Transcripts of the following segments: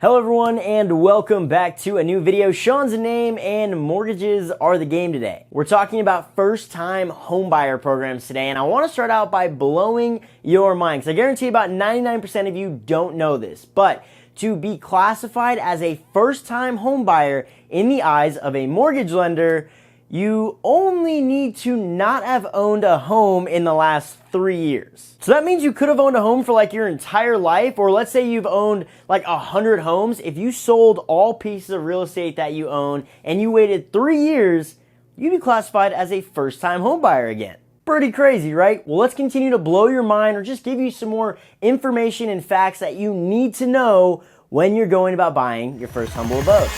Hello everyone and welcome back to a new video. Shawn's the name and mortgages are the game today. We're talking about first-time homebuyer programs today, and I want to start out by blowing your mind because I guarantee about 99% of you don't know this, but to be classified as a first-time homebuyer in the eyes of a mortgage lender, you only need to not have owned a home in the last 3 years. So that means you could have owned a home for like your entire life, or let's say you've owned like 100 homes. If you sold all pieces of real estate that you own and you waited 3 years, you'd be classified as a first-time homebuyer again. Pretty crazy, right? Well, let's continue to blow your mind or just give you some more information and facts that you need to know when you're going about buying your first humble abode.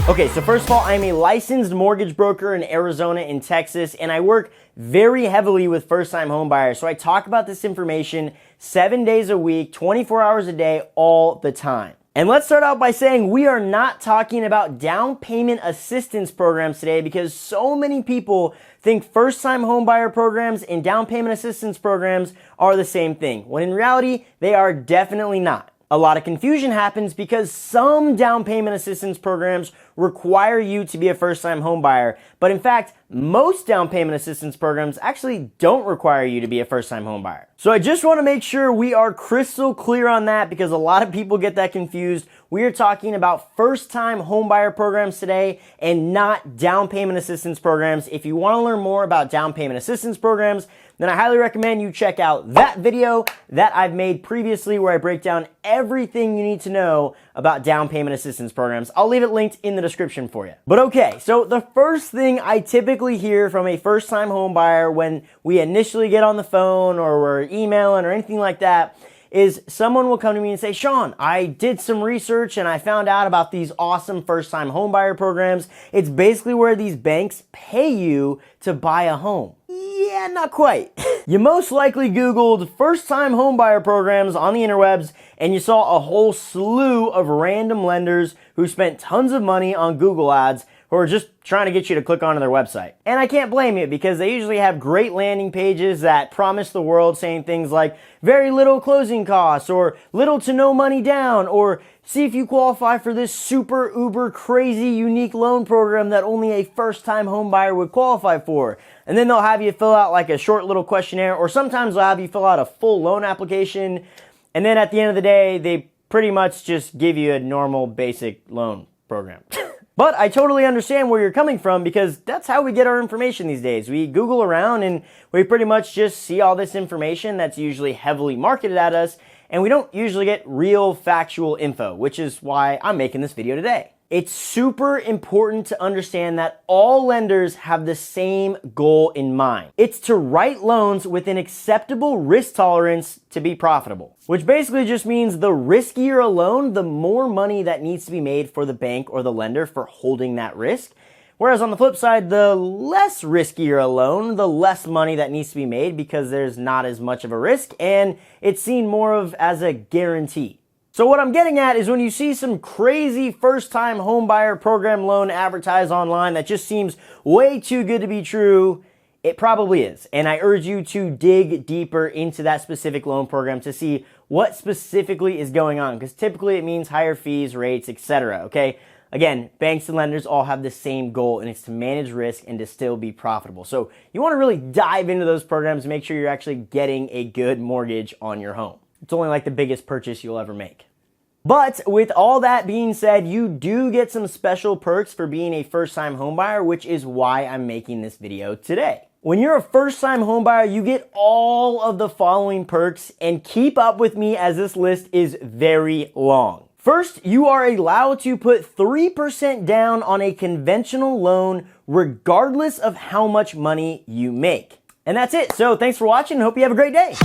Okay, so first of all, I'm a licensed mortgage broker in Arizona and Texas, and I work very heavily with first-time homebuyers. So I talk about this information 7 days a week, 24 hours a day, all the time. And let's start out by saying we are not talking about down payment assistance programs today because so many people think first-time homebuyer programs and down payment assistance programs are the same thing, when in reality, they are definitely not. A lot of confusion happens because some down payment assistance programs require you to be a first-time homebuyer, but in fact, most down payment assistance programs actually don't require you to be a first-time homebuyer. So I just want to make sure we are crystal clear on that because a lot of people get that confused. We are talking about first-time homebuyer programs today and not down payment assistance programs. If you want to learn more about down payment assistance programs, then I highly recommend you check out that video that I've made previously where I break down everything you need to know about down payment assistance programs. I'll leave it linked in the description for you. But okay, so the first thing I typically hear from a first-time home buyer when we initially get on the phone or we're emailing or anything like that is someone will come to me and say, Shawn, I did some research and I found out about these awesome first-time home buyer programs. It's basically where these banks pay you to buy a home. Yeah, not quite. You most likely Googled first-time homebuyer programs on the interwebs and you saw a whole slew of random lenders who spent tons of money on Google ads who are just trying to get you to click onto their website. And I can't blame you because they usually have great landing pages that promise the world saying things like very little closing costs or little to no money down or see if you qualify for this super uber crazy unique loan program that only a first-time home buyer would qualify for. And then they'll have you fill out like a short little questionnaire, or sometimes they'll have you fill out a full loan application. And then at the end of the day, they pretty much just give you a normal basic loan program. But I totally understand where you're coming from because that's how we get our information these days. We Google around and we pretty much just see all this information that's usually heavily marketed at us, and we don't usually get real factual info, which is why I'm making this video today. It's super important to understand that all lenders have the same goal in mind. It's to write loans with an acceptable risk tolerance to be profitable, which basically just means the riskier a loan, the more money that needs to be made for the bank or the lender for holding that risk. Whereas on the flip side, the less riskier a loan, the less money that needs to be made because there's not as much of a risk and it's seen more of as a guarantee. So what I'm getting at is when you see some crazy first-time homebuyer program loan advertised online that just seems way too good to be true, it probably is. And I urge you to dig deeper into that specific loan program to see what specifically is going on, because typically it means higher fees, rates, etc. Okay? Again, banks and lenders all have the same goal, and it's to manage risk and to still be profitable. So you want to really dive into those programs and make sure you're actually getting a good mortgage on your home. It's only like the biggest purchase you'll ever make. But with all that being said, you do get some special perks for being a first-time homebuyer, which is why I'm making this video today. When you're a first-time homebuyer, you get all of the following perks, and keep up with me as this list is very long. First, you are allowed to put 3% down on a conventional loan regardless of how much money you make. And that's it. So thanks for watching and hope you have a great day.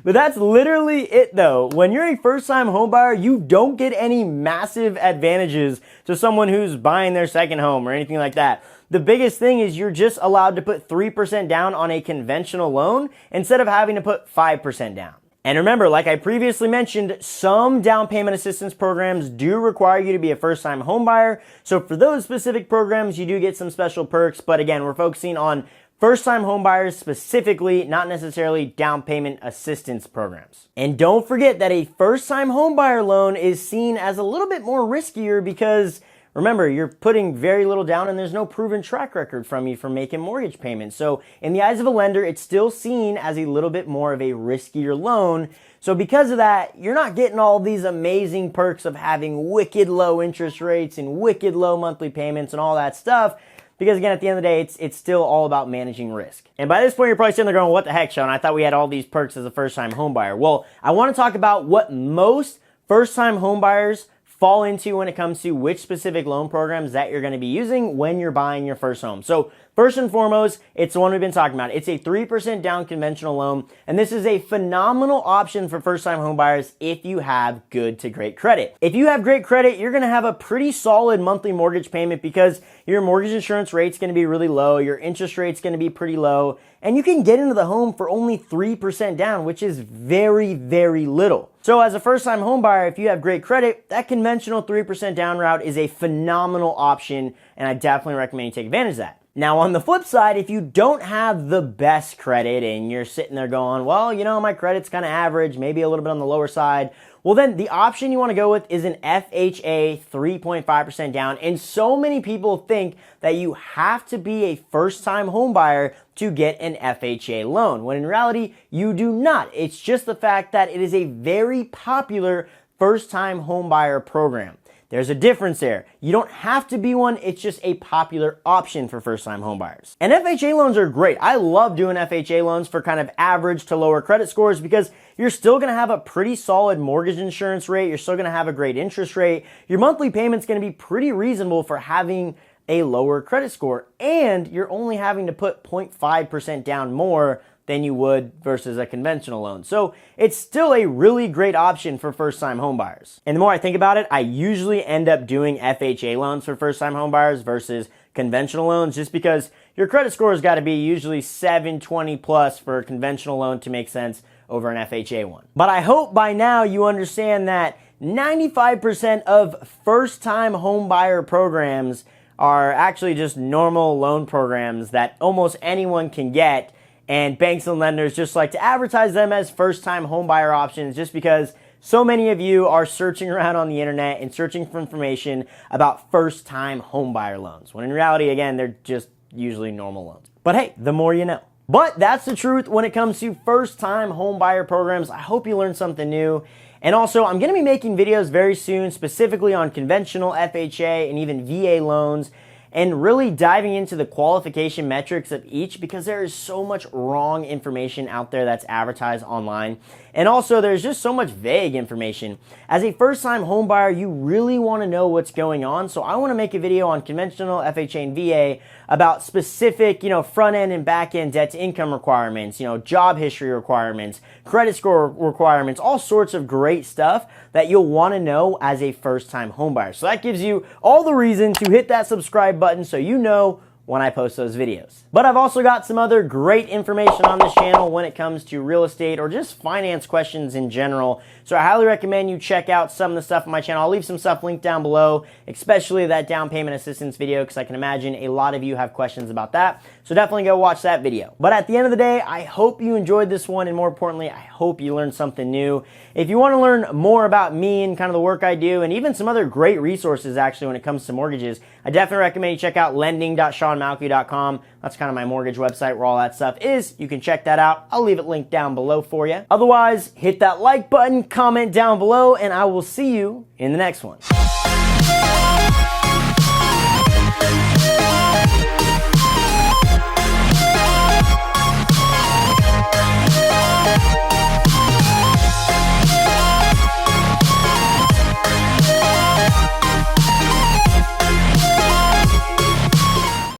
But that's literally it though. When you're a first-time homebuyer, you don't get any massive advantages to someone who's buying their second home or anything like that. The biggest thing is you're just allowed to put 3% down on a conventional loan instead of having to put 5% down. And remember, like I previously mentioned, some down payment assistance programs do require you to be a first-time homebuyer. So for those specific programs, you do get some special perks. But again, we're focusing on first-time homebuyers specifically, not necessarily down payment assistance programs. And don't forget that a first-time homebuyer loan is seen as a little bit more riskier because remember, you're putting very little down and there's no proven track record from you for making mortgage payments. So in the eyes of a lender, it's still seen as a little bit more of a riskier loan. So because of that, you're not getting all these amazing perks of having wicked low interest rates and wicked low monthly payments and all that stuff. Because again, at the end of the day, it's still all about managing risk. And by this point, you're probably sitting there going, what the heck, Shawn? I thought we had all these perks as a first-time homebuyer. Well, I want to talk about what most first-time homebuyers fall into when it comes to which specific loan programs that you're going to be using when you're buying your first home. So first and foremost, it's the one we've been talking about. It's a 3% down conventional loan, and this is a phenomenal option for first-time homebuyers if you have good to great credit. If you have great credit, you're going to have a pretty solid monthly mortgage payment because your mortgage insurance rate's going to be really low, your interest rate's going to be pretty low, and you can get into the home for only 3% down, which is very, very little. So as a first-time homebuyer, if you have great credit, that conventional 3% down route is a phenomenal option, and I definitely recommend you take advantage of that. Now, on the flip side, if you don't have the best credit and you're sitting there going, well, you know, my credit's kind of average, maybe a little bit on the lower side, well, then the option you want to go with is an FHA 3.5% down. And so many people think that you have to be a first-time homebuyer to get an FHA loan, when in reality, you do not. It's just the fact that it is a very popular first-time homebuyer program. There's a difference there. You don't have to be one, it's just a popular option for first-time homebuyers. And FHA loans are great. I love doing FHA loans for kind of average to lower credit scores because you're still gonna have a pretty solid mortgage insurance rate, you're still gonna have a great interest rate, your monthly payment's gonna be pretty reasonable for having a lower credit score, and you're only having to put 0.5% down more than you would versus a conventional loan. So it's still a really great option for first-time homebuyers. And the more I think about it, I usually end up doing FHA loans for first-time homebuyers versus conventional loans just because your credit score has got to be usually 720 plus for a conventional loan to make sense over an FHA one. But I hope by now you understand that 95% of first-time homebuyer programs are actually just normal loan programs that almost anyone can get. And banks and lenders just like to advertise them as first-time homebuyer options just because so many of you are searching around on the internet and searching for information about first-time homebuyer loans, when in reality, again, they're just usually normal loans. But hey, the more you know. But that's the truth when it comes to first-time homebuyer programs. I hope you learned something new. And also, I'm going to be making videos very soon specifically on conventional FHA and even VA loans, and really diving into the qualification metrics of each because there is so much wrong information out there that's advertised online. And also, there's just so much vague information. As a first-time homebuyer, you really want to know what's going on. So I want to make a video on conventional FHA and VA about specific, front-end and back-end debt-to-income requirements, job history requirements, credit score requirements, all sorts of great stuff that you'll want to know as a first-time homebuyer. So that gives you all the reason to hit that subscribe button so you know when I post those videos. But I've also got some other great information on this channel when it comes to real estate or just finance questions in general. So I highly recommend you check out some of the stuff on my channel. I'll leave some stuff linked down below, especially that down payment assistance video, because I can imagine a lot of you have questions about that. So definitely go watch that video. But at the end of the day, I hope you enjoyed this one, and more importantly, I hope you learned something new. If you want to learn more about me and kind of the work I do, and even some other great resources actually when it comes to mortgages, I definitely recommend you check out lending.shawnmalkou.com. That's kind of my mortgage website where all that stuff is. You can check that out. I'll leave it linked down below for you. Otherwise, hit that like button, comment down below, and I will see you in the next one.